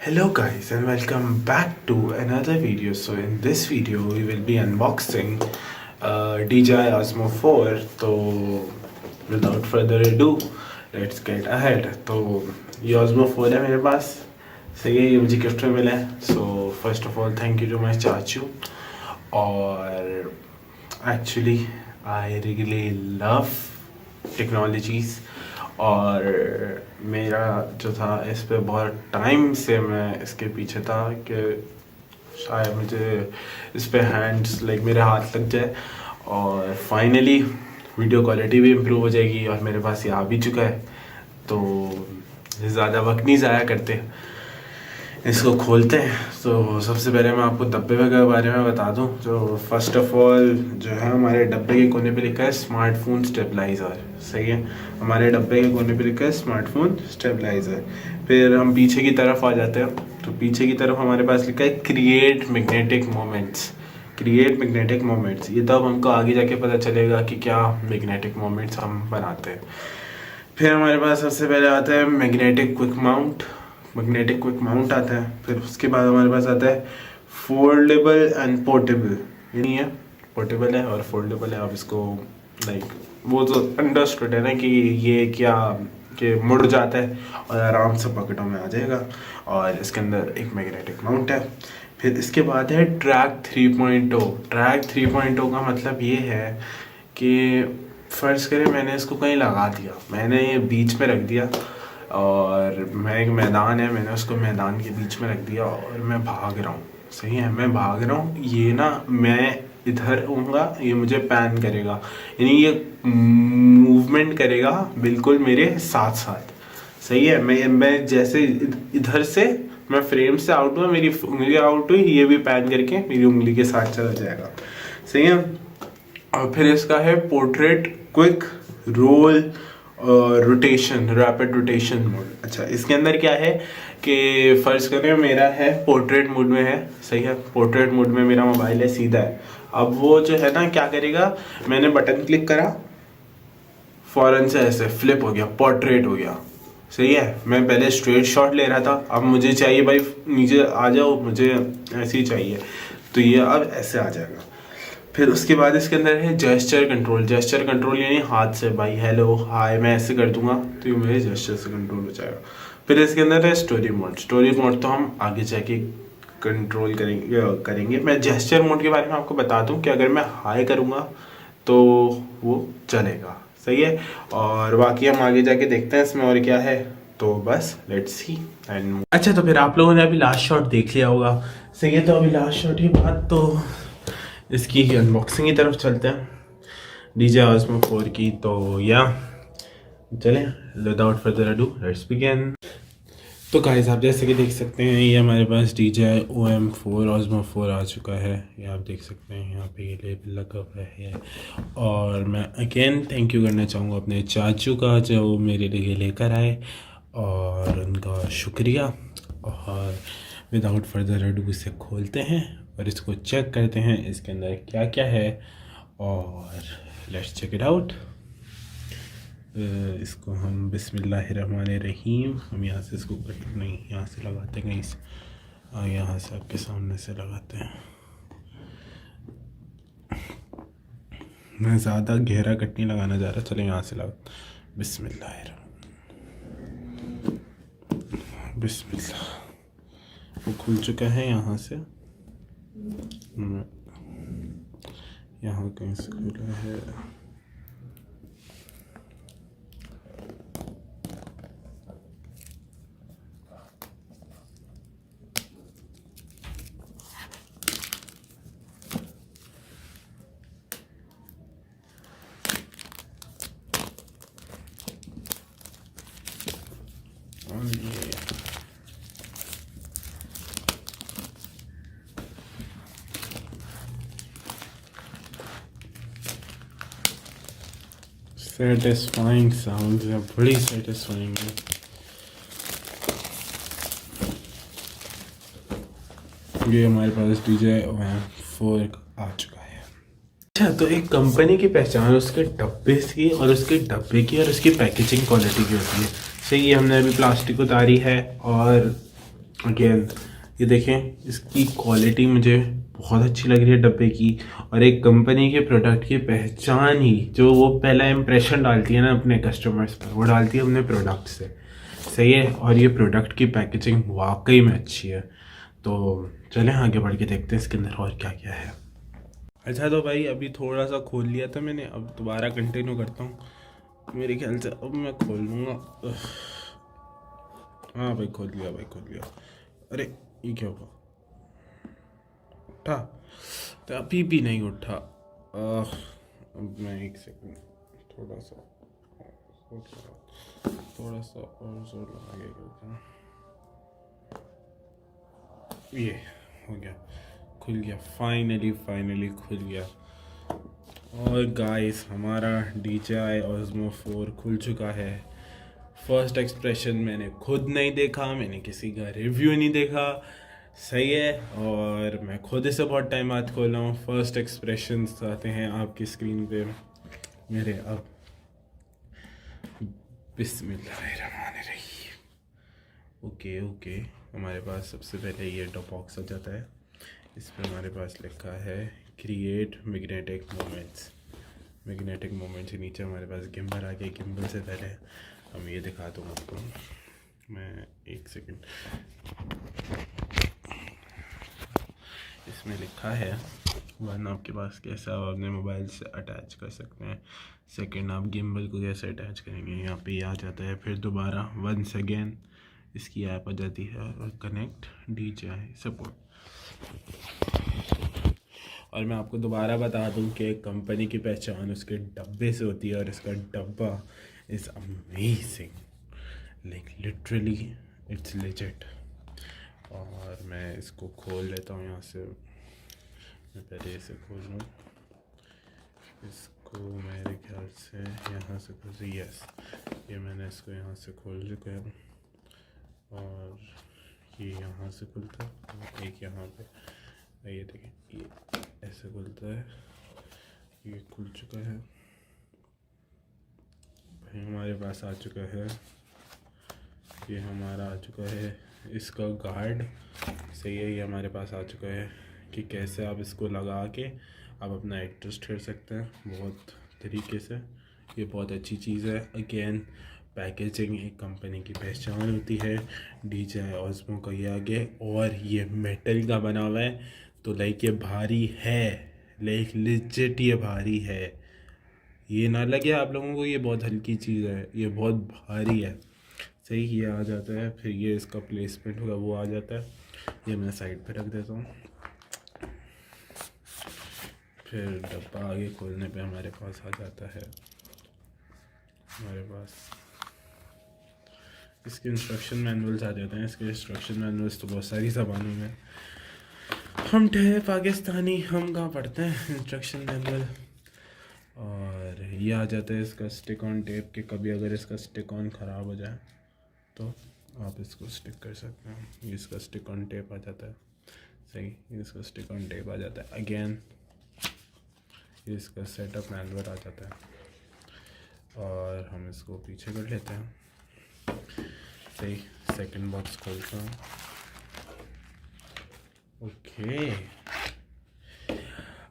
Hello guys and welcome back to another video. So in this video we will be unboxing DJI Osmo 4. तो without further ado let's get ahead. तो ये Osmo 4 है मेरे पास, सही है, ये मुझे गिफ्ट में मिला है. So first of all thank you to my चाचू. और actually I really love technologies और मेरा जो था इस पे बहुत टाइम से मैं इसके पीछे था कि शायद मुझे इस पे हैंड्स मेरे हाथ लग जाए और फाइनली वीडियो क्वालिटी भी इम्प्रूव हो जाएगी और मेरे पास ये आ भी चुका है. तो ज़्यादा वक्त नहीं ज़ाया करते, इसको खोलते हैं. तो सबसे पहले मैं आपको डब्बे के बारे में बता दूं. जो फर्स्ट ऑफ ऑल जो है हमारे डब्बे के कोने पे लिखा है स्मार्टफोन स्टेबलाइज़र, सही है. हमारे डब्बे के कोने पे लिखा है स्मार्टफोन स्टेबलाइज़र. फिर हम पीछे की तरफ आ जाते हैं. तो पीछे की तरफ हमारे पास लिखा है create magnetic moments. Create magnetic moments, ये तब हमको आगे जाके पता चलेगा कि क्या मैग्नेटिक मोमेंट्स हम बनाते हैं. फिर हमारे पास सबसे पहले आता है मैग्नेटिक क्विक माउंट आता है. फिर उसके बाद हमारे पास आता है फोल्डेबल एंड पोर्टेबल. ये नहीं है, पोर्टेबल है और फोल्डेबल है. आप इसको वो तो अंडरस्टूड है ना कि ये क्या कि मुड़ जाता है और आराम से पॉकेटों में आ जाएगा. और इसके अंदर एक मैग्नेटिक माउंट है. फिर इसके बाद है ट्रैक 3.0. ट्रैक 3.0 का मतलब ये है कि फ़र्ज़ करें मैंने इसको कहीं लगा दिया, मैंने ये बीच में रख दिया और मैं एक मैदान है, मैंने उसको मैदान के बीच में रख दिया और मैं भाग रहा हूँ, सही है, मैं भाग रहा हूँ. ये ना मैं इधर होऊंगा, ये मुझे पैन करेगा, यानी ये मूवमेंट करेगा बिल्कुल मेरे साथ साथ, सही है. मैं जैसे इधर से मैं फ्रेम से आउट हुआ, मेरी उंगली आउट हुई, ये भी पैन करके मेरी उंगली के साथ चला जाएगा, सही है. और फिर इसका है portrait quick roll rotation, rapid rotation mode. अच्छा, इसके अंदर क्या है कि फ़र्ज़ करें मेरा है पोर्ट्रेट मोड में है, सही है. पोर्ट्रेट मोड में मेरा मोबाइल है, सीधा है. अब वो जो है ना क्या करेगा, मैंने बटन क्लिक करा, फ़ौरन से ऐसे फ्लिप हो गया, पोर्ट्रेट हो गया, सही है. मैं पहले स्ट्रेट शॉट ले रहा था, अब मुझे चाहिए भाई नीचे आ जाओ, मुझे ऐसे ही चाहिए, तो ये अब ऐसे आ जाएगा. फिर उसके बाद इसके अंदर है जेस्चर कंट्रोल यानी हाथ से भाई हेलो हाय मैं ऐसे कर दूंगा तो ये मेरे जेस्चर से कंट्रोल हो जाएगा. फिर इसके अंदर है स्टोरी मोड तो हम आगे जाके कंट्रोल करेंगे. मैं जेस्चर मोड के बारे में आपको बता दूं कि अगर मैं हाय करूंगा तो वो चलेगा, सही है. और बाकी हम आगे जाके देखते हैं इसमें और क्या है. तो बस लेट्स सी एंड अच्छा, तो फिर आप लोगों ने अभी लास्ट शॉट देख लिया होगा, सही है. तो अभी लास्ट शॉट के बाद तो इसकी अनबॉक्सिंग की तरफ चलते हैं DJI Osmo 4 की. तो या चलें, without further ado let's begin. तो गाइस आप जैसे कि देख सकते हैं ये हमारे पास DJI Osmo 4 आ चुका है. ये आप देख सकते हैं यहाँ पे ये लेबल लगा हुआ है. और मैं अगेन थैंक यू करना चाहूँगा अपने चाचू का जो मेरे लिए लेकर आए, और उनका शुक्रिया. और विदाउट फर्दर अडू इसे खोलते हैं और इसको चेक करते हैं इसके अंदर क्या क्या है. और लेट्स चेक इट आउट. इसको हम बिस्मिल्लाहिर्रहमानिर्रहीम, हम यहाँ से इसको कट नहीं, यहाँ से लगाते हैं कहीं, यहाँ से आपके सामने से लगाते हैं. मैं ज़्यादा गहरा कट नहीं लगाना जा रहा, चले यहाँ से लगा. बिस्मिल्लाह. वो खुल चुका है यहाँ से, यहाँ कहीं से खुला है. सेटिस्फाइंग साउंड है, बड़ी सेटिस्फाइंग है. ये हमारे पास DJI Osmo 4 आ चुका है. अच्छा, तो एक कंपनी की पहचान उसके डब्बे की और उसके डब्बे की और उसकी पैकेजिंग क्वालिटी की होती है. सही है, हमने अभी प्लास्टिक उतारी है और अगेन ये देखें, इसकी क्वालिटी मुझे बहुत अच्छी लग रही है डब्बे की। और एक कंपनी के प्रोडक्ट की पहचान ही, जो वो पहला इम्प्रेशन डालती है ना अपने कस्टमर्स पर, वो डालती है अपने प्रोडक्ट से। सही है। और ये प्रोडक्ट की पैकेजिंग वाकई में अच्छी है। तो चलें आगे बढ़ के देखते हैं इसके अंदर और क्या क्या है। अच्छा तो भाई अभी थोड़ा सा खोल लिया था मैंने, अब दोबारा कंटिन्यू करता हूँ। मेरे ख्याल से अब मैं खोल लूँगा। हाँ भाई खोल लिया, भाई खोल लिया। अरे ये क्या हुआ, उठा तो अभी भी नहीं उठा। अब मैं एक सेकंड, थोड़ा सा थोड़ा सा और जोर लगा के करता हूँ। ये हो गया, खुल गया, फाइनली फाइनली खुल गया। और गाइस हमारा DJI Osmo 4 खुल चुका है। फर्स्ट एक्सप्रेशन मैंने खुद नहीं देखा, मैंने किसी का रिव्यू नहीं देखा। सही है। और मैं खुद इसे बहुत टाइम बाद खोला हूँ। फर्स्ट एक्सप्रेशंस आते हैं आपकी स्क्रीन पे मेरे अब। बिस्मिल्लाहिर्रहमानिर्रहीम। ओके ओके, हमारे पास सबसे पहले ये बॉक्स आ जाता है। इस पर हमारे पास लिखा है create magnetic moments. Magnetic moment से नीचे हमारे पास गिम्बल आ गया। गिम्बल से पहले हम ये दिखा दूँ आपको, मैं एक सेकंड। इसमें लिखा है 1 आपके पास कैसे आप अपने मोबाइल से अटैच कर सकते हैं। सेकंड आप गिम्बल को कैसे अटैच करेंगे, यहाँ पे आ जाता है। फिर दोबारा वंस अगेन इसकी ऐप आ जाती है और कनेक्ट DJI सपोर्ट। और मैं आपको दोबारा बता दूं कि कंपनी की पहचान उसके डब्बे से होती है। और इसका डब्बा is amazing, like literally it's legit. और मैं इसको खोल लेता हूँ यहाँ से। मैं पहले इसे खोल लूँ, इसको मेरे ख्याल से यहाँ से खोल। यस, ये मैंने इसको यहाँ से खोल चुका है। और ये यहाँ से खुलता है, एक यहाँ पे, ये देखें, ये ऐसे खुलता है। ये खुल चुका है भाई, हमारे पास आ चुका है। ये हमारा आ चुका है इसका गार्ड। सही है, ये हमारे पास आ चुका है कि कैसे आप इसको लगा के आप अपना एड्रेस ठहर सकते हैं बहुत तरीके से। ये बहुत अच्छी चीज़ है। अगेन पैकेजिंग एक कंपनी की पहचान होती है। DJI Osmo का ये आगे, और ये मेटल का बना हुआ है। तो लाइक ये भारी है, लाइक लिजिट ये भारी है। ये ना लगे आप लोगों को ये बहुत हल्की चीज़ है, ये बहुत भारी है। सही, ये आ जाता है। फिर ये इसका प्लेसमेंट होगा वो आ जाता है। ये मैं साइड पे रख देता हूँ। फिर डब्बा आगे खोलने पे हमारे पास आ जाता है। हमारे पास इसके इंस्ट्रक्शन मैनुअल्स आ जाते हैं। इसके इंस्ट्रक्शन मैनुअल्स तो बहुत सारी ज़बानों में, हम ठहरे पाकिस्तानी, हम कहाँ पढ़ते हैं इंस्ट्रक्शन मैनुअल। और ये आ जाता है इसका स्टिक ऑन टेप के, कभी अगर इसका स्टिक ऑन ख़राब हो जाए तो आप इसको स्टिक कर सकते हैं। ये इसका स्टिक ऑन टेप आ जाता है। सही, ये इसका स्टिक ऑन टेप आ जाता है। अगेन ये इसका सेटअप मैनुअल आ जाता है। और हम इसको पीछे कर लेते हैं। सही, सेकंड बॉक्स खोलता हूँ। ओके,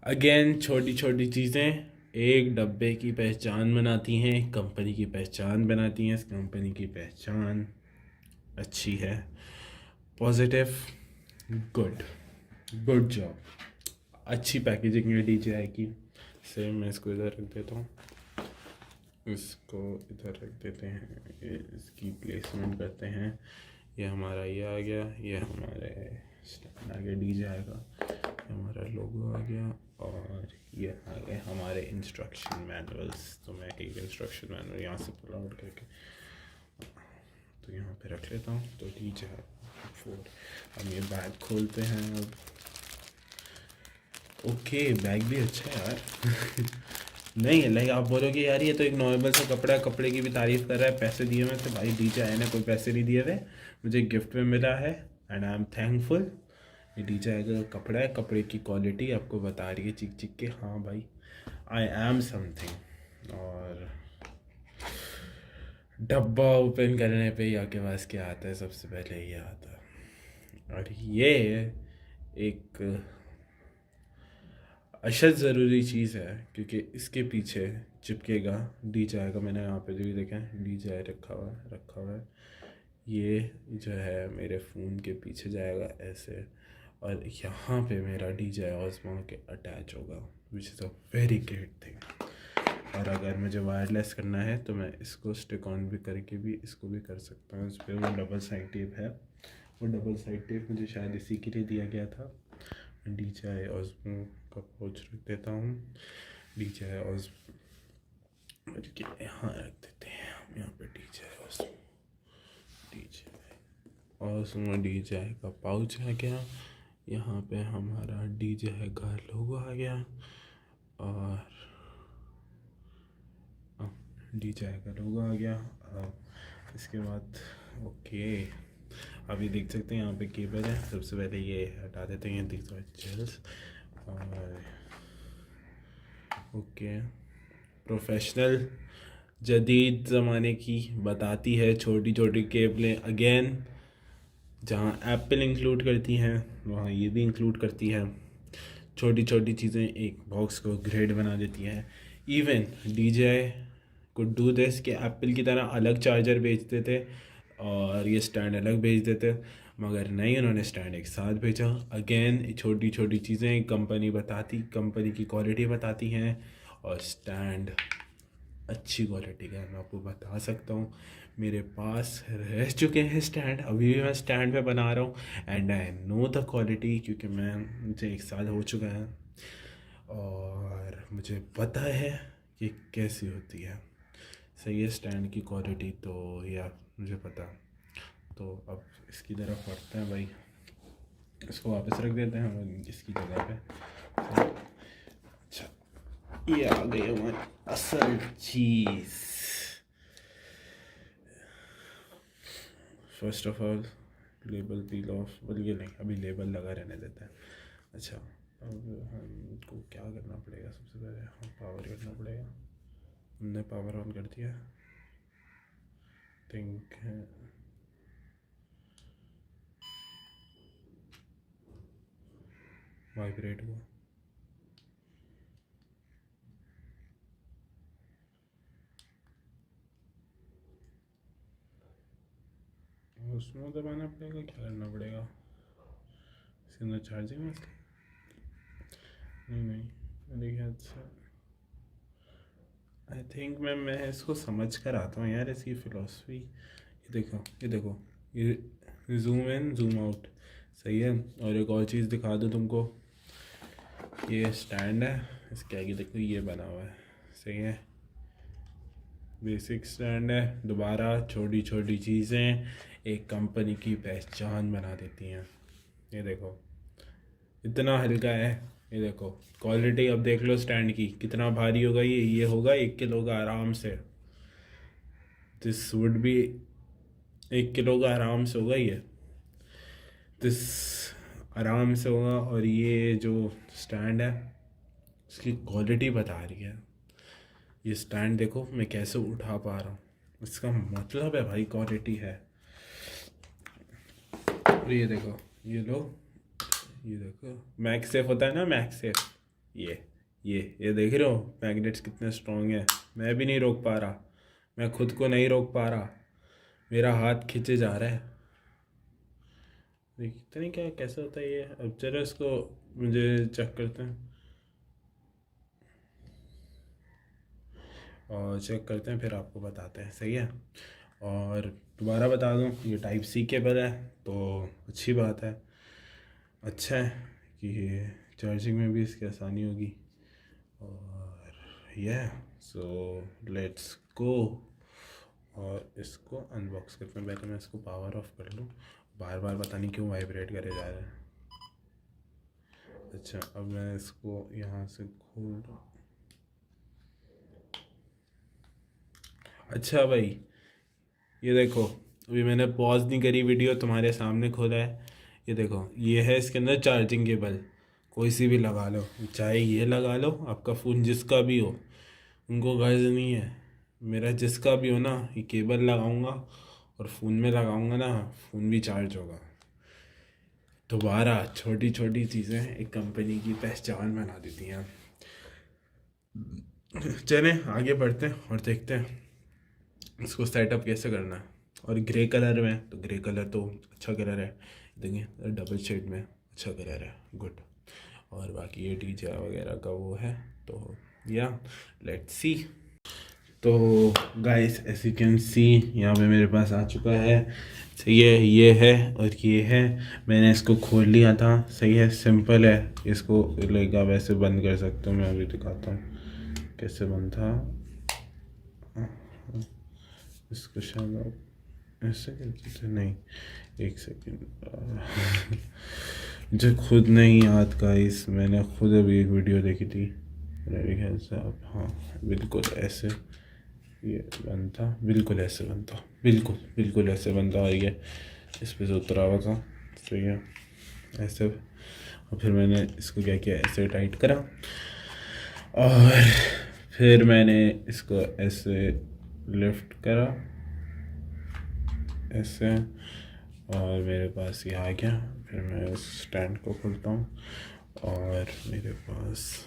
अगेन छोटी छोटी चीज़ें एक डब्बे की पहचान बनाती हैं, एक कंपनी की पहचान बनाती हैं। इस कंपनी की पहचान अच्छी है, पॉजिटिव, गुड, गुड जॉब, अच्छी पैकेजिंग है DJI की। सेम मैं इसको इधर रख देता हूँ, इसको इधर रख देते हैं, ये इसकी प्लेसमेंट करते हैं। ये हमारा ये आ गया, ये हमारे स्टैंड आ गया DJI का, हमारा लोगो आ गया। और ये आ गए हमारे इंस्ट्रक्शन मैनुअल्स। तो मैं एक इंस्ट्रक्शन मैनुअल यहाँ से पुल आउट करके तो यहाँ पे रख लेता हूँ। तो DJI 4, हम ये बैग खोलते हैं अब। ओके, बैग भी अच्छा है यार। नहीं लाइक आप बोलोगे यार ये तो एक नॉर्मल सा कपड़ा है, कपड़े की भी तारीफ़ कर रहा है, पैसे दिए हुए थे। भाई DJI ने कोई पैसे नहीं दिए थे, मुझे गिफ्ट में मिला है एंड आई एम थैंकफुल। ये DJI का कपड़ा है, कपड़े की क्वालिटी आपको बता रही है चिक चिक के, हाँ भाई आई एम समथिंग। और डब्बा ओपन करने पे ही आपके पास क्या आता है, सबसे पहले ये आता है और ये एक अशद ज़रूरी चीज़ है क्योंकि इसके पीछे चिपकेगा DJI का। मैंने यहाँ पे जो भी देखा है DJI रखा हुआ है। ये जो है मेरे फ़ोन के पीछे जाएगा ऐसे, और यहाँ पे मेरा DJI Osmo के अटैच होगा, which is a very great thing. और अगर मुझे वायरलेस करना है तो मैं इसको स्टिक ऑन भी करके भी इसको भी कर सकता हूँ। इस पर वो डबल साइड टेप है, वो डबल साइड टेप मुझे शायद इसी के लिए दिया गया था। DJI Osmo का पाउच रख देता हूँ, DJI Osmo के यहाँ रख देते हैं हम, यहाँ पे DJI का पाउच आ गया। यहाँ पे हमारा DJI का लोगो आ गया और DJI का लोगो आ गया। इसके बाद ओके, अभी देख सकते हैं यहाँ पे केबल है। सबसे पहले ये हटा देते हैं दिस जेल्स और ओके, प्रोफेशनल जदीद ज़माने की बताती है छोटी छोटी केबलें। अगेन जहाँ एप्पल इंक्लूड करती हैं वहाँ ये भी इंक्लूड करती है। छोटी छोटी चीज़ें एक बॉक्स को ग्रेड बना देती हैं। Even DJI could do this कि एप्पल की तरह अलग चार्जर बेचते थे और ये स्टैंड अलग भेज देते, मगर नहीं, उन्होंने स्टैंड एक साथ भेजा। अगेन छोटी छोटी चीज़ें कंपनी की क्वालिटी बताती हैं और स्टैंड अच्छी क्वालिटी का है। मैं आपको बता सकता हूँ, मेरे पास रह चुके हैं स्टैंड, अभी भी मैं स्टैंड पे बना रहा हूँ and I know the quality, क्योंकि मुझे 1 साल हो चुका है और मुझे पता है कि कैसी होती है। सही है स्टैंड की क्वालिटी तो, या मुझे पता। तो अब इसकी तरफ बढ़ते हैं भाई, इसको वापस रख देते हैं हम इसकी जगह पे। अच्छा, ये आ गई हमारी असल चीज़। First of all label peel off, बल्कि नहीं, अभी लेबल लगा रहने देते हैं। अच्छा, अब हमको क्या करना पड़ेगा? सबसे पहले हम पावर करना पड़ेगा। हमने पावर ऑन कर दिया, थिंक वाइब्रेट हुआ। उसमें दबाना पड़ेगा, क्या करना पड़ेगा? इसके अंदर चार्जिंग है इसका? नहीं, मेरे ख्याल से आई थिंक मैं इसको समझ कर आता हूँ यार, इसकी फ़िलासफ़ी। ये देखो, ये जूम इन जूम आउट, सही है। और एक और चीज़ दिखा दूँ तुमको, ये स्टैंड है, इसके आगे देखो ये बना हुआ है, सही है। बेसिक स्टैंड है। दोबारा छोटी छोटी चीज़ें एक कंपनी की पहचान बना देती हैं। ये देखो इतना हल्का है, ये देखो क्वालिटी। अब देख लो स्टैंड की, कितना भारी होगा ये होगा 1 किलो का आराम से। दिस वुड भी 1 किलो का आराम से होगा ये, दिस आराम से होगा। और ये जो स्टैंड है इसकी क्वालिटी बता रही है। ये स्टैंड देखो मैं कैसे उठा पा रहा हूँ, इसका मतलब है भाई क्वालिटी है। और ये देखो, ये लो, ये देखो मैगसेफ होता है ना, मैगसेफ, ये देख रहे हो मैग्नेट्स कितने स्ट्रॉन्ग है। मैं भी नहीं रोक पा रहा, मैं खुद को नहीं रोक पा रहा, मेरा हाथ खींचे जा रहा है। देखते नहीं क्या कैसे होता है ये। अब चलो इसको मुझे चेक करते हैं और चेक करते हैं फिर आपको बताते हैं, सही है। और दोबारा बता दूं, ये टाइप सी केबल है तो अच्छी बात है, अच्छा है कि चार्जिंग में भी इसकी आसानी होगी। और ये सो लेट्स गो, और इसको अनबॉक्स करते हैं। पहले मैं इसको पावर ऑफ कर लूँ, बार बार पता नहीं क्यों वाइब्रेट करे जा रहा है। अच्छा, अब मैं इसको यहाँ से खोल दूँ। अच्छा भाई, ये देखो अभी मैंने पॉज नहीं करी वीडियो, तुम्हारे सामने खोला है। ये देखो ये है इसके अंदर चार्जिंग केबल, कोई सी भी लगा लो, चाहे ये लगा लो, आपका फ़ोन जिसका भी हो, उनको गर्ज नहीं है। मेरा जिसका भी हो ना, ये केबल लगाऊंगा और फ़ोन में लगाऊंगा ना, फ़ोन भी चार्ज होगा। दोबारा छोटी छोटी चीज़ें एक कंपनी की पहचान बना देती हैं। चलें आगे बढ़ते हैं और देखते हैं इसको सेटअप कैसे करना है। और ग्रे कलर में, तो ग्रे कलर तो अच्छा कलर है, देखिए डबल शेड में अच्छा कलर है, गुड। और बाकी ये डीजे वगैरह का वो है, तो या लेट्स सी। तो guys as you can see यहाँ पे मेरे पास आ चुका है, सही है, ये है और ये है। मैंने इसको खोल लिया था, सही है, सिंपल है। इसको लाइक आप ऐसे बंद कर सकते हो, मैं अभी दिखाता हूँ कैसे बंद था। इसको शायद आप ऐसे करते थे, नहीं एक सेकेंड मुझे खुद नहीं याद गाइस, मैंने खुद अभी एक वीडियो देखी थी मेरे ख्याल से। आप हाँ बिल्कुल ऐसे ये बनता, बिल्कुल ऐसे बनता, बिल्कुल ऐसे बनता। और ये इस पे से उतरा हुआ था, सही है, ऐसे। और फिर मैंने इसको क्या किया, ऐसे टाइट करा और फिर मैंने इसको ऐसे लिफ्ट करा ऐसे, और मेरे पास ये आ गया। फिर मैं उस स्टैंड को खोलता हूँ और मेरे पास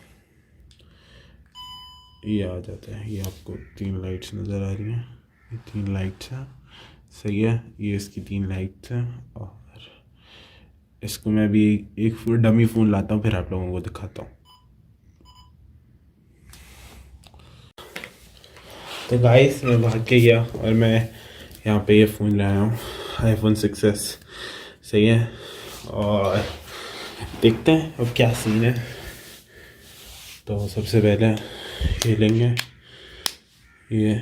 ये आ जाता है। ये आपको 3 लाइट्स नज़र आ रही हैं, ये 3 लाइट्स हैं, सही है, ये इसकी 3 लाइट्स हैं। और इसको मैं भी एक डमी फ़ोन लाता हूँ, फिर आप लोगों को दिखाता हूँ। तो गाइस मैं भाग के गया और मैं यहाँ पे ये फ़ोन लाया हूँ, iPhone 6s, सही है। और देखते हैं अब क्या सीन है। तो सबसे पहले ये लेंगे, ये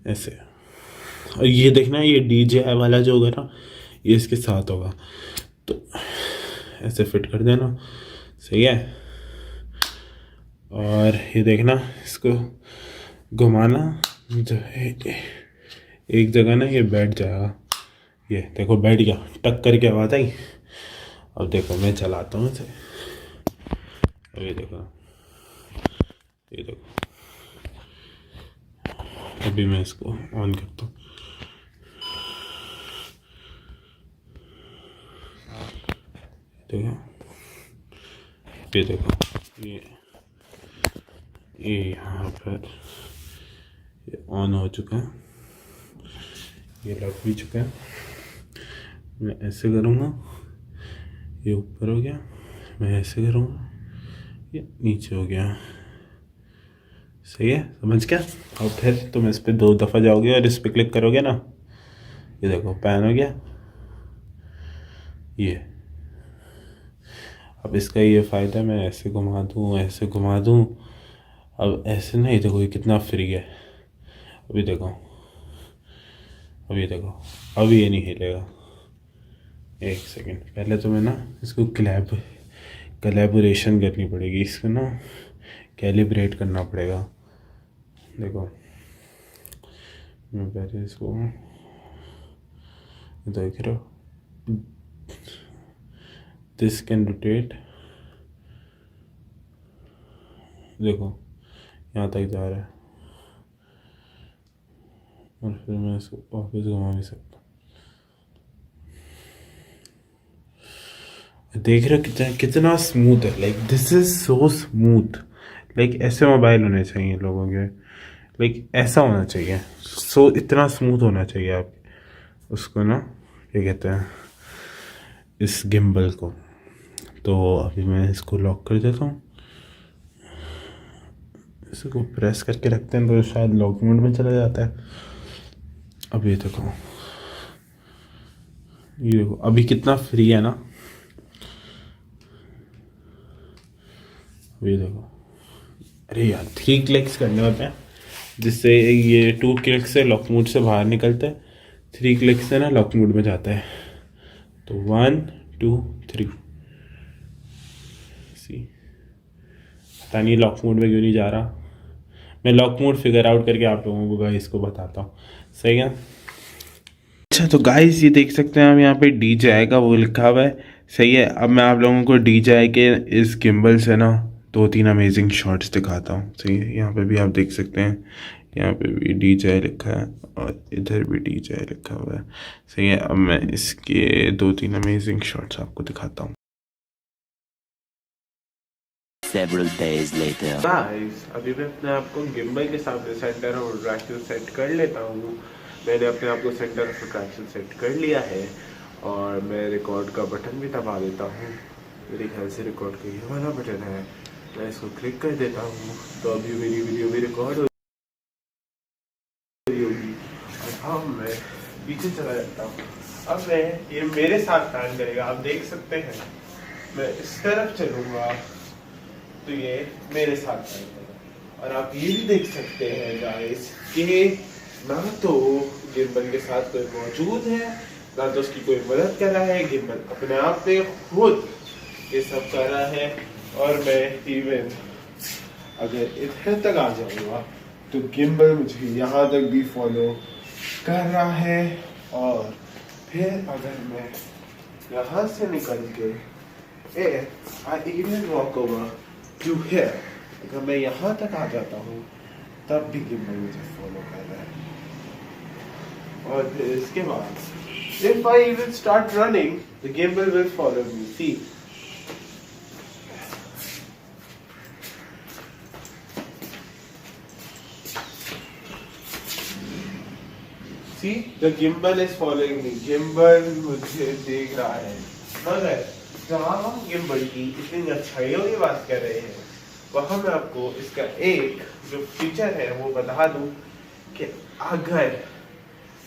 ऐसे, और ये देखना ये DJI वाला जो होगा ना, ये इसके साथ होगा, तो ऐसे फिट कर देना, सही है। और ये देखना इसको घुमाना, जो है एक जगह ना ये बैठ जाएगा, ये देखो बैठ गया, टक करके आवाज़ आई। अब देखो मैं चलाता हूँ इसे, अभी देखो, ये देखो, अभी मैं इसको ऑन करता हूँ, देखो, ये देखो, ये यहाँ पर ये ऑन हो चुका है, ये लग भी चुका है। मैं ऐसे करूँगा, ये ऊपर हो गया, मैं ऐसे करूँगा, ये नीचे हो गया, सही है, समझ गया। और फिर तुम इस पर 2 दफ़ा जाओगे और इस पर क्लिक करोगे ना, ये देखो पैन हो गया ये। अब इसका ये फ़ायदा, मैं ऐसे घुमा दूँ, ऐसे घुमा दूँ, अब ऐसे नहीं, देखो ये कितना फ्री है। अभी देखो, अभी देखो, अभी ये नहीं हिलेगा। एक सेकेंड, पहले तो मैं ना इसको कोलैबोरेशन करनी पड़ेगी, इसको ना कैलिब्रेट करना पड़ेगा। देखो मैं पहले इसको देख रहे हो, दिस कैन रोटेट, देखो यहाँ तक जा रहा है, और फिर मैं इसको वापस घुमा भी सकता हूँ। देख रहे हो कितना स्मूथ है, like this is so smooth. Like ऐसे मोबाइल होने चाहिए लोगों के, लाइक ऐसा होना चाहिए, सो इतना स्मूथ होना चाहिए आप उसको ना, क्या कहते हैं इस गिम्बल को। तो अभी मैं इसको लॉक कर देता हूँ, इसको प्रेस करके रखते हैं तो शायद लॉक मोड में चला जाता है। अब ये देखो, ये देखो अभी कितना फ्री है ना, ये देखो। अरे यार 3 क्लिक्स करने होते हैं, जिससे ये 2 क्लिक से लॉक मोड से बाहर निकलता है, 3 क्लिक से ना लॉक मोड में जाता है। तो 1 2 3, सी पता नहीं लॉक मोड में क्यों नहीं जा रहा, मैं लॉक मोड फिगर आउट करके आप लोगों को गाइस को बताता हूँ, सही है। अच्छा तो गाइस ये देख सकते हैं हम यहाँ पे DJI का वो लिखा हुआ है, सही है। अब मैं आप लोगों को DJI के इस गिम्बल से ना 2-3 अमेजिंग शॉट्स दिखाता हूँ, सही है। यहाँ पे भी आप देख सकते हैं, यहाँ पे भी डीजे लिखा है और इधर भी डीजे लिखा हुआ है। सही है, अब मैं इसके 2-3 अमेजिंग शॉट्स आपको दिखाता हूँ। Several days later. Guys, अभी मैं अपने आप को गिम्बल के सामने सेंटर ऑफ अट्रैक्शन सेट कर लेता हूँ। मैंने अपने आप को सेंटर ऑफ अट्रैक्शन सेट कर लिया है और मैं रिकॉर्ड का बटन भी दबा देता हूँ। मेरे ख्याल से रिकॉर्ड का ये वाला बटन है, मैं इसको क्लिक कर देता हूँ तो अभी मेरी वीडियो भी रिकॉर्ड हो रही होगी। और हाँ, मैं पीछे चला जाता हूँ। अब मैं ये मेरे साथ प्लान करेगा, आप देख सकते हैं। मैं इस तरफ चलूँगा तो ये मेरे साथ चलेगा और आप ये भी देख सकते हैं गाइस कि ना तो गिम्बल के साथ कोई मौजूद है, ना तो उसकी कोई मदद कर रहा है। गिम्बल अपने आप पे खुद ये सब कर रहा है और मैं इवन अगर इधर तक आ जाऊंगा तो गिम्बल मुझे यहाँ तक भी फॉलो कर रहा है। और फिर अगर मैं यहाँ से निकल के I even walk over to here, अगर मैं यहाँ तक आ जाता हूँ तब भी गिम्बल मुझे फॉलो कर रहा है। और फिर इसके बाद if I even start running, the gimbal will follow me. See, the gimbal is following me. Gimbal मुझे देख रहा है। मगर जहाँ हम गिम्बल की इतनी अच्छाइयों की बात कर रहे हैं, वहाँ मैं आपको इसका एक जो फीचर है वो बता दूं कि अगर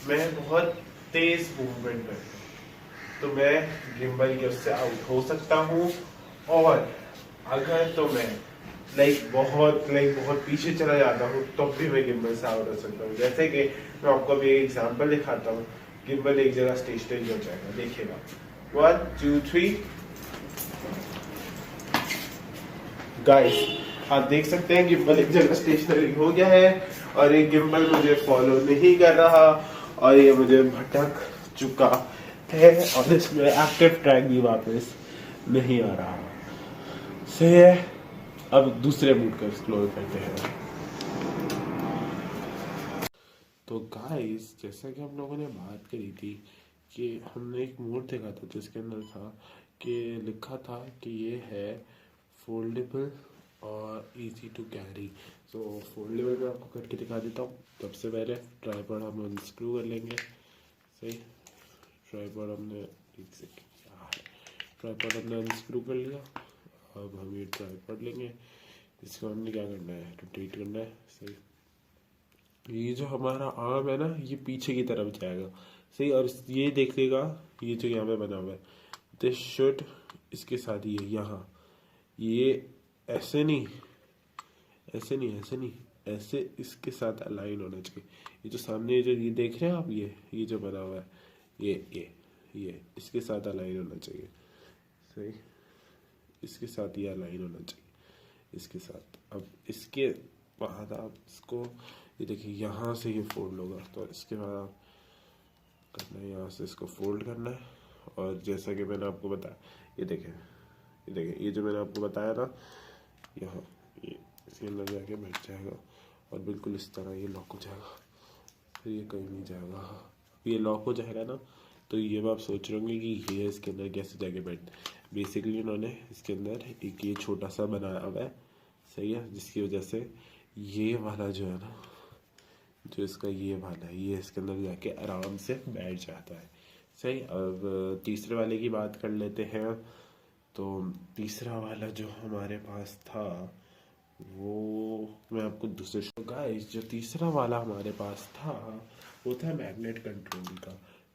मैं बहुत तेज मूवमेंट करता तो मैं गिम्बल के उससे आउट हो सकता हूँ। और अगर तो मैं बहुत पीछे चला जाता हूँ तो भी मैं गिम्बल से आउट हो सकता हूँ। जैसे कि मैं आपको अभी एक एग्जांपल दिखाता हूँ। गिम्बल एक जगह स्टेशनरी हो जाएगा, देखिएगा 1 2 3 गाइस, आप देख सकते हैं गिम्बल एक जगह स्टेशनरी हो गया है और ये गिम्बल मुझे फॉलो नहीं कर रहा और ये मुझे भटक चुका है और इसमें एक्टिव ट्रैक भी वापस नहीं आ रहा। सही है, अब दूसरे मूड को एक्सप्लोर करते हैं। तो गाइस, जैसा कि हम लोगों ने बात करी थी कि हमने एक मोड देखा था जिसके अंदर था कि लिखा था कि ये है फोल्डेबल और easy to carry. So foldable मैं आपको करके दिखा देता हूँ। सबसे पहले ट्राइपॉड हम अनस्क्रू कर लेंगे। सही, ट्राइपॉड हमने एक सेकेंड ट्राइपॉड हमने अनस्क्रू कर लिया। अब हम ये ट्राइपॉड लेंगे, इसको हमने क्या करना है, रोटेट करना है। सही, ये जो हमारा आर्म है ना, ये पीछे की तरफ जाएगा। सही, और ये देखिएगा ये जो यहाँ पे बना हुआ है, दिस शुड इसके साथ ये यहाँ, ये ऐसे नहीं ऐसे नहीं ऐसे नहीं ऐसे इसके साथ अलाइन होना चाहिए। ये जो सामने जो ये देख रहे हैं आप, ये जो बना हुआ है, ये इसके साथ अलाइन होना चाहिए। सही, इसके साथ ये अलाइन होना चाहिए, इसके साथ। अब इसके बाद आप इसको ये देखिए, यहाँ से ये फोल्ड होगा तो इसके बाद आप करना है, यहाँ से इसको फोल्ड करना है। और जैसा कि मैंने आपको बताया, ये देखें ये जो मैंने आपको बताया ना, यहाँ ये इसके अंदर जाके बैठ जाएगा और बिल्कुल इस तरह ये लॉक हो जाएगा, फिर ये कहीं नहीं जाएगा। ये लॉक हो जाएगा ना, तो ये आप सोच रहे होंगे कि ये इसके अंदर कैसे जाके बैठ। बेसिकली उन्होंने इसके अंदर एक ये छोटा सा बनाया हुआ है। सही है, जिसकी वजह से ये वाला जो है ना, जो इसका ये वाला है, ये इसके अंदर जाके आराम से बैठ जाता है। सही, अब तीसरे वाले की बात कर लेते हैं। तो तीसरा वाला जो हमारे पास था वो मैं आपको दूसरे गाइस, जो तीसरा वाला हमारे पास था वो था मैग्नेट कंट्रोल का।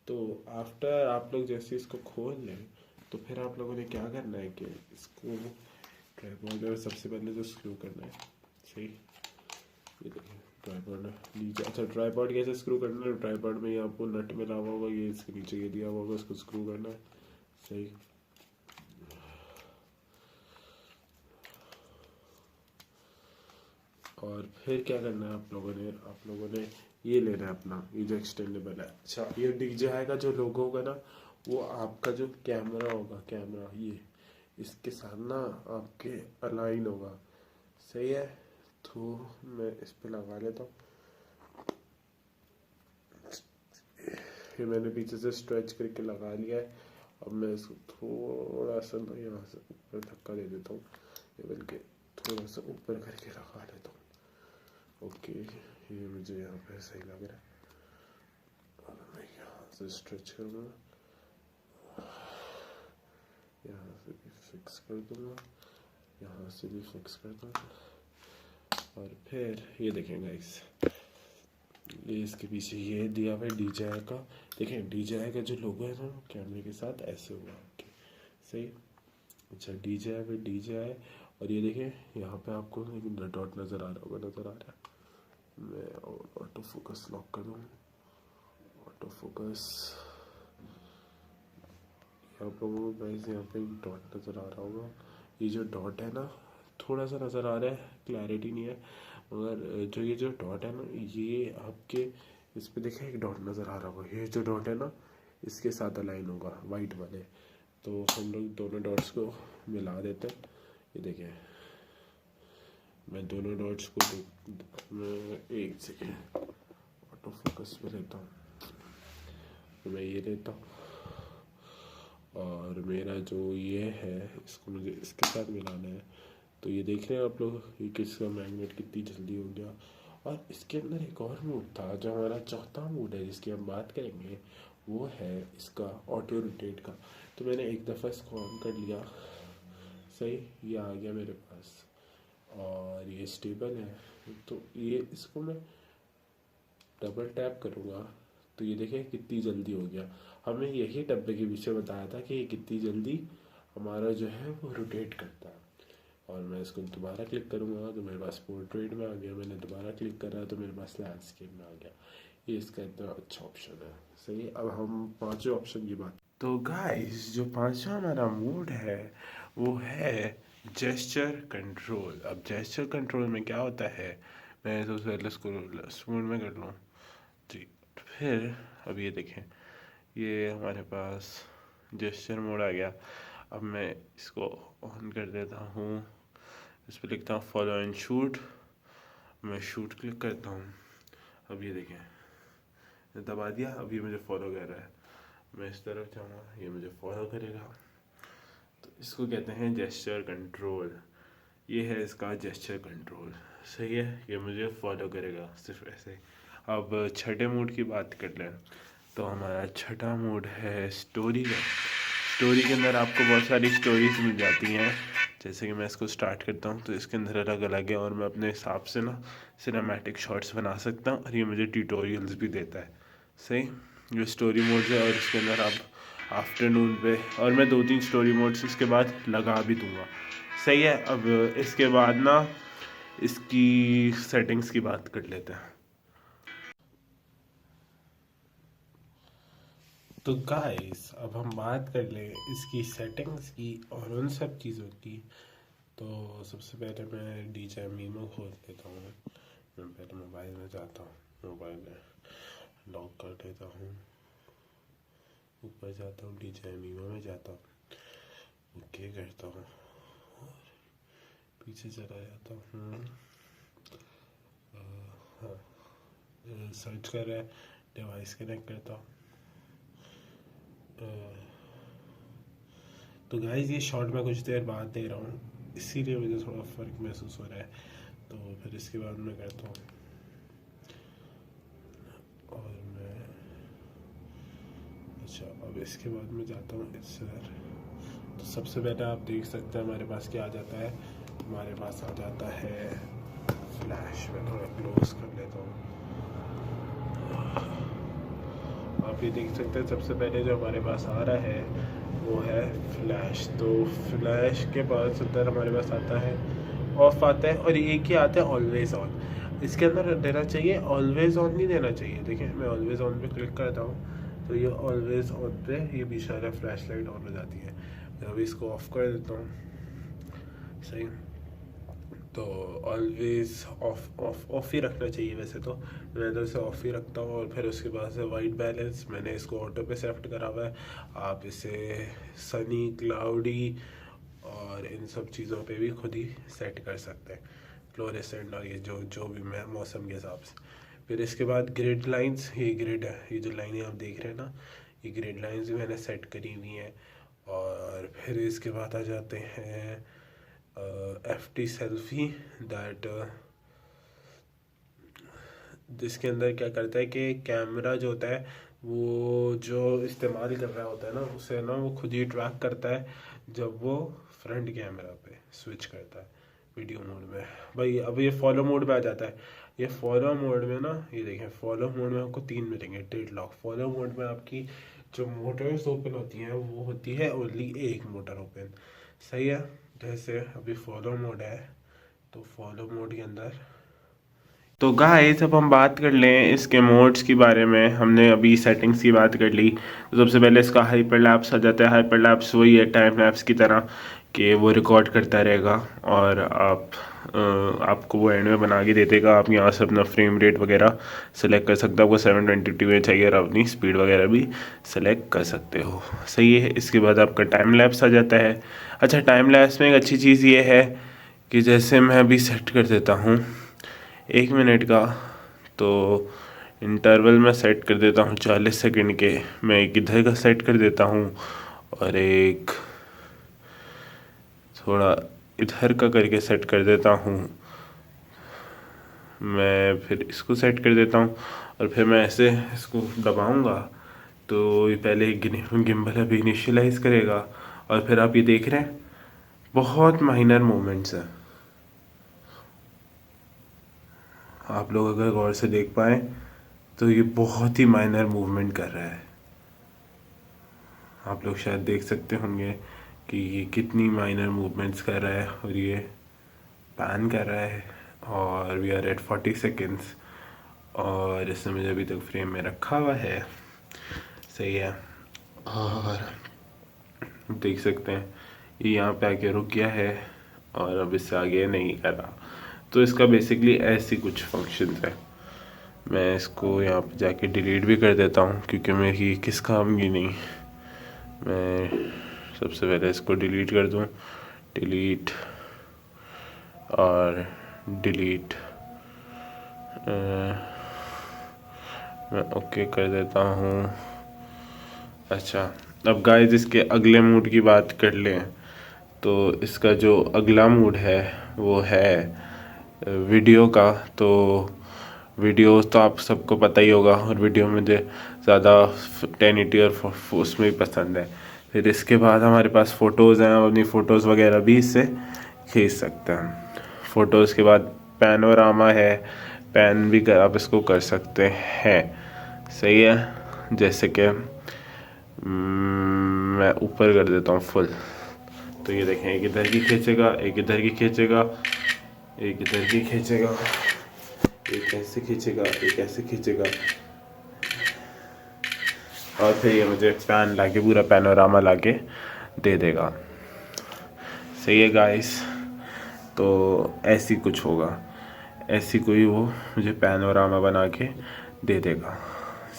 तो आफ्टर आप लोग जैसे इसको खोल लें तो फिर आप लोगों ने क्या करना है कि इसको ट्राइपॉड में सबसे पहले जो स्क्रू करना है। सही, ये देखिए ट्राइपॉड नीचे। अच्छा, ट्राइपॉड कैसे स्क्रू करना है, ट्राइपॉड में ये आपको नट मिला हुआ होगा, ये इसके नीचे ये दिया हुआ होगा, इसको स्क्रू करना है। सही, और फिर क्या करना है आप लोगों ने ये लेना है अपना, ये जो एक्सटेंडेबल है। अच्छा, ये DJI का जो लोगो होगा ना, वो आपका जो कैमरा होगा, कैमरा ये इसके साथ ना आपके अलाइन होगा। सही है, तो मैं इस पे लगा लेता हूँ। ये मैंने पीछे से स्ट्रेच करके लगा लिया है। अब मैं इसको थोड़ा सा ना यहाँ से ऊपर धक्का दे देता हूँ, ये बल्कि थोड़ा सा ऊपर करके लगा लेता हूँ। ओके, ये मुझे यहाँ पे सही लग रहा है। और मैं यहाँ से स्ट्रेच करूँगा, यहाँ से भी फिक्स कर दूँगा, यहाँ से भी फिक्स कर दूँगा। और फिर ये देखें गाइस, ये इसके पीछे ये दिया हुआ है DJI का। देखें DJI का जो लोगो है ना कैमरे के साथ ऐसे हुआ। ओके सही। अच्छा DJI पे DJI, और ये देखें यहाँ पे आपको डॉट नज़र आ रहा होगा, नज़र आ रहा है। मैं ऑटो फोकस लॉक कर दूँ, ऑटो फोकस यहाँ पर गाइस, यहाँ पे डॉट नज़र आ रहा होगा। ये जो डॉट है ना थोड़ा सा नज़र आ रहा है, क्लैरिटी नहीं है, मगर जो ये जो डॉट है ना ये आपके इस पे देखें एक डॉट नज़र आ रहा होगा। ये जो डॉट है ना इसके साथ अलाइन होगा वाइट वाले। तो हम लोग दोनों डॉट्स को मिला देते हैं। ये देखें मैं दोनों डॉट्स को मैं एक सेकेंड ऑटो फोकस में लेता हूँ, तो मैं ये लेता हूँ और मेरा जो ये है इसको मुझे इसके साथ मिलाना है। तो ये देख रहे हैं आप लोग, ये किसका मैग्नेट कितनी जल्दी हो गया। और इसके अंदर एक और मोड था जो हमारा चौथा मोड है जिसकी हम बात करेंगे, वो है इसका ऑटो रोटेट का। तो मैंने एक दफ़ा इसको ऑन कर लिया, सही, ये आ गया मेरे पास और ये स्टेबल है। तो ये इसको मैं डबल टैप करूँगा तो ये देखें कितनी जल्दी हो गया। हमें यही डब्बे के पीछे बताया था कि ये कितनी जल्दी हमारा जो है वो रोटेट करता है। और मैं इसको दोबारा क्लिक करूँगा तो मेरे पास पोर्ट्रेट में आ गया, मैंने दोबारा क्लिक करा तो मेरे पास लैंडस्केप में आ गया। ये इसका इतना अच्छा ऑप्शन है, सही। अब हम पांचवें ऑप्शन की बात। तो गाइस जो पांचवा हमारा मोड है वो है जेस्चर कंट्रोल। अब जेस्चर कंट्रोल में क्या होता है, मैं सबसे पहले इसको स्मूथ में कर लूँ जी। फिर अब ये देखें, ये हमारे पास जेस्चर मोड आ गया। अब मैं इसको ऑन कर देता हूँ, इस पर लिखता हूँ फॉलो एंड शूट, मैं शूट क्लिक करता हूँ। अब ये देखें दबा दिया, अब ये मुझे फॉलो कर रहा है। मैं इस तरफ जाऊँगा, ये मुझे फॉलो करेगा। तो इसको कहते हैं जेस्चर कंट्रोल। ये है इसका जेस्चर कंट्रोल, सही है, ये मुझे फॉलो करेगा सिर्फ ऐसे। अब छठे मोड की बात कर लें तो हमारा छठा मोड है स्टोरी का। स्टोरी के अंदर आपको बहुत सारी स्टोरीज मिल जाती हैं। जैसे कि मैं इसको स्टार्ट करता हूँ तो इसके अंदर अलग अलग है और मैं अपने हिसाब से ना सिनेमैटिक शॉट्स बना सकता हूँ और ये मुझे ट्यूटोरियल्स भी देता है, सही। जो स्टोरी मोड्स है और इसके अंदर आप आफ्टरनून पे, और मैं 2-3 स्टोरी मोड्स इसके बाद लगा भी दूँगा, सही है। अब इसके बाद ना इसकी सेटिंग्स की बात कर लेते हैं। तो गाइस अब हम बात कर लें इसकी सेटिंग्स की और उन सब चीज़ों की। तो सबसे पहले मैं DJI Mimo खोल लेता हूँ। मैं पहले मोबाइल में जाता हूँ, मोबाइल में लॉक कर देता हूँ, ऊपर जाता हूँ, DJI Mimo में जाता हूँ, ओके करता हूँ और पीछे चला जाता हूँ। हाँ, सर्च कर रहा है, डिवाइस कनेक्ट करता हूँ। तो गाइस ये शॉट मैं कुछ देर बाद दे रहा हूँ, इसीलिए मुझे थोड़ा फ़र्क महसूस हो रहा है। तो फिर इसके बाद मैं करता हूँ और मैं अच्छा, अब इसके बाद मैं जाता हूँ इधर। तो सबसे पहले आप देख सकते हैं हमारे पास क्या आ जाता है, हमारे पास आ जाता है फ्लैश। मैं थोड़ा क्लोज कर लेता हूँ, आप ये देख सकते हैं सबसे पहले जो हमारे पास आ रहा है वो है फ्लैश। तो फ्लैश के बाद अंदर हमारे पास आता है ऑफ आता है और एक ही आता है ऑलवेज़ ऑन। इसके अंदर देना चाहिए ऑलवेज़ ऑन नहीं देना चाहिए। देखिए मैं ऑलवेज़ ऑन पे क्लिक करता हूँ तो ये ऑलवेज़ ऑन पे ये बीच वाला फ्लैश लाइट ऑन हो जाती है। मैं अभी इसको ऑफ कर देता हूँ, सही। तो ऑलवेज़ ऑफ ही रखना चाहिए वैसे तो, मैं तो इसे ऑफ ही रखता हूँ। और फिर उसके बाद से वाइट बैलेंस मैंने इसको ऑटो पे सेलेक्ट करा हुआ है। आप इसे सनी, क्लाउडी और इन सब चीज़ों पे भी खुद ही सेट कर सकते हैं, फ्लोरेसेंट और ये जो भी मैं मौसम के हिसाब से। फिर इसके बाद ग्रिड लाइंस, ये ग्रिड है, ये जो लाइनें आप देख रहे हैं ना, ये ग्रिड लाइंस भी मैंने सेट करी हुई हैं। और फिर इसके बाद आ जाते हैं FT सेल्फी, दैट जिसके अंदर क्या करता है कि कैमरा जो होता है वो जो इस्तेमाल कर रहा होता है ना, उसे ना वो खुद ही ट्रैक करता है जब वो फ्रंट कैमरा पे स्विच करता है वीडियो मोड में। भाई अब ये फॉलो मोड में आ जाता है। ये फॉलो मोड में ना, ये देखें, फॉलो मोड में आपको 3 मिलेंगे डेडलॉक। फॉलो मोड में आपकी जो मोटर्स ओपन होती हैं वो होती है ओनली एक मोटर ओपन, सही है। जैसे अभी फॉलो मोड है, तो फॉलो मोड के अंदर तो गाइस अब हम बात कर लें इसके मोड्स के बारे में। हमने अभी सेटिंग्स की बात कर ली, तो सबसे पहले इसका हाइपरलैप्स आ जाता है। हाइपरलैप्स वही है टाइम लैप्स की तरह कि वो रिकॉर्ड करता रहेगा और आपको वो एंड में बना के दे देगा। आप यहाँ से अपना फ्रेम रेट वगैरह सेलेक्ट कर सकते हो, आपको 720p में चाहिए और अपनी स्पीड वगैरह भी सेलेक्ट कर सकते हो, सही है। इसके बाद आपका टाइम लैप्स आ जाता है। अच्छा, टाइम लैप्स में एक अच्छी चीज़ ये है कि जैसे मैं अभी सेट कर देता हूँ 1 मिनट का, तो इंटरवल में सेट कर देता हूँ 40 सेकंड के। मैं एक इधर का सेट कर देता हूँ और एक थोड़ा इधर का करके सेट कर देता हूँ। मैं फिर इसको सेट कर देता हूँ और फिर मैं ऐसे इसको दबाऊँगा तो ये पहले गिम्बल अभी इनिशियलाइज़ करेगा और फिर आप ये देख रहे हैं बहुत माइनर मूवमेंट्स हैं। आप लोग अगर गौर से देख पाएँ तो ये बहुत ही माइनर मूवमेंट कर रहा है। आप लोग शायद देख सकते होंगे कि ये कितनी माइनर मूवमेंट्स कर रहा है और ये पैन कर रहा है। और वी आर एट 40 सेकेंड्स और इसने मुझे अभी तक फ्रेम में रखा हुआ है, सही है। और देख सकते हैं ये यहाँ पे आके रुक गया है और अब इससे आगे नहीं कर रहा। तो इसका बेसिकली ऐसी कुछ फंक्शंस है। मैं इसको यहाँ पे जाके डिलीट भी कर देता हूँ क्योंकि मेरी किस काम की नहीं। मैं सबसे पहले इसको डिलीट कर दूँ, डिलीट और डिलीट, मैं ओके कर देता हूँ। अच्छा, अब गाइस इसके अगले मूड की बात कर लें तो इसका जो अगला मूड है वो है वीडियो का। तो वीडियो तो आप सबको पता ही होगा और वीडियो मुझे ज़्यादा 1080 और उसमें ही पसंद है। फिर इसके बाद हमारे पास फ़ोटोज़ हैं, आप अपनी फ़ोटोज़ वगैरह भी इससे खींच सकते हैं। फ़ोटोज़ के बाद पैनोरामा है, पैन भी आप इसको कर सकते हैं, सही है। जैसे कि मैं ऊपर कर देता हूँ फुल, तो ये देखें एक इधर की खींचेगा, एक इधर की खींचेगा, एक इधर की खींचेगा, एक ऐसे खींचेगा, एक ऐसे खींचेगा और फिर ये मुझे पैन लाके पूरा पैनोरामा लाके दे देगा, सही है गाइस। तो ऐसी कुछ होगा, ऐसी कोई वो मुझे पैनोरामा बना के दे देगा,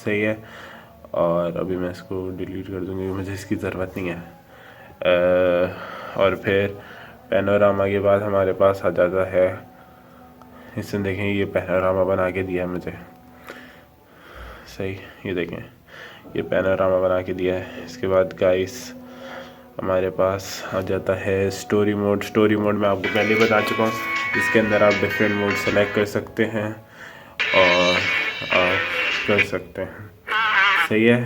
सही है। और अभी मैं इसको डिलीट कर दूँगी, मुझे इसकी ज़रूरत नहीं है। और फिर पैनोरामा के बाद हमारे पास आ जाता है, इससे देखें ये पैनोरामा बना के दिया मुझे, सही। ये देखें ये पैनोरामा बना के दिया है। इसके बाद गाइस हमारे पास आ जाता है स्टोरी मोड। स्टोरी मोड में आपको पहले बता चुका हूँ, इसके अंदर आप डिफरेंट मोड सेलेक्ट कर सकते हैं और आप कर सकते हैं, सही है।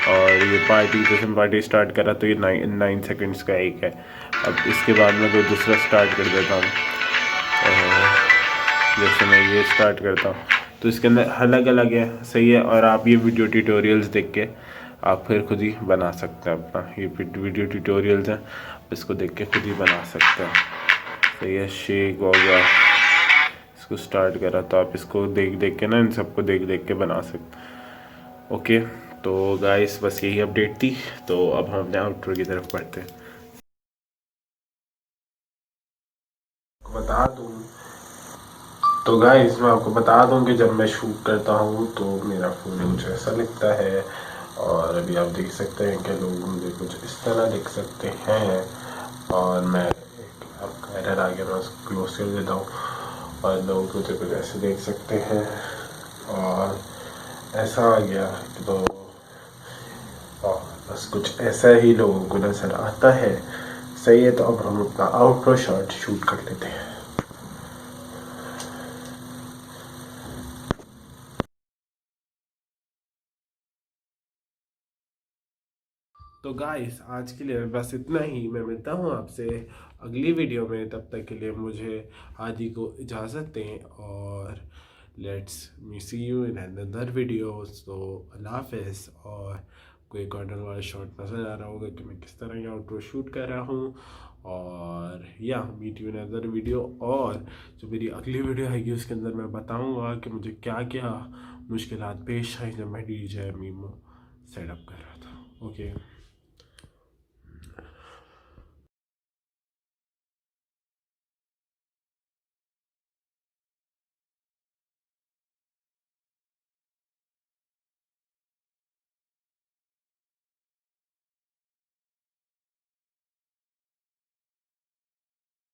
और ये पार्टी, जैसे पार्टी स्टार्ट करा तो ये 9 सेकंड्स का एक है। अब इसके बाद मैं कोई दूसरा स्टार्ट कर देता हूँ, जैसे मैं ये स्टार्ट करता हूँ तो इसके अंदर अलग अलग है, सही है। और आप ये वीडियो ट्यूटोरियल्स देख के आप फिर खुद ही बना सकते हैं अपना, ये वीडियो ट्यूटोरियल्स हैं, इसको देख के खुद ही बना सकते हैं, सही है। शेक हो गया, इसको स्टार्ट करा तो आप इसको देख देख के ना, इन सबको देख देख के बना सकते। ओके, तो गाइस बस यही अपडेट थी। तो अब हम अपने आउटरो की तरफ बढ़ते हैं। बता दूँ तो गाइस मैं आपको बता दूं कि जब मैं शूट करता हूं तो मेरा फ़ोन कुछ ऐसा लिखता है और अभी आप देख सकते हैं कि लोग मुझे कुछ इस तरह लिख सकते हैं और मैं आपका एरर आ गया, मैं उसको क्लोज कर देता हूँ। और लोग मुझे कुछ ऐसे देख सकते हैं और ऐसा आ गया तो बस कुछ ऐसा ही लोगों को नज़र आता है। सही है, तो अब हम अपना आउटरो शॉट शूट कर लेते हैं। तो गाइस आज के लिए बस इतना ही। मैं मिलता हूँ आपसे अगली वीडियो में। तब तक के लिए मुझे आदि को इजाज़त दें और let's me see you in another video. तो अल्लाह हाफ़िज़। और कोई कॉर्नर वाला शॉट नज़र आ रहा होगा कि मैं किस तरह का आउटरो शूट कर रहा हूँ। और या meet you in another video. और जो मेरी अगली वीडियो आएगी उसके अंदर मैं बताऊँगा कि मुझे क्या क्या मुश्किलात पेश आई जब मैं DJ मीमो सेटअप कर रहा था। ओके।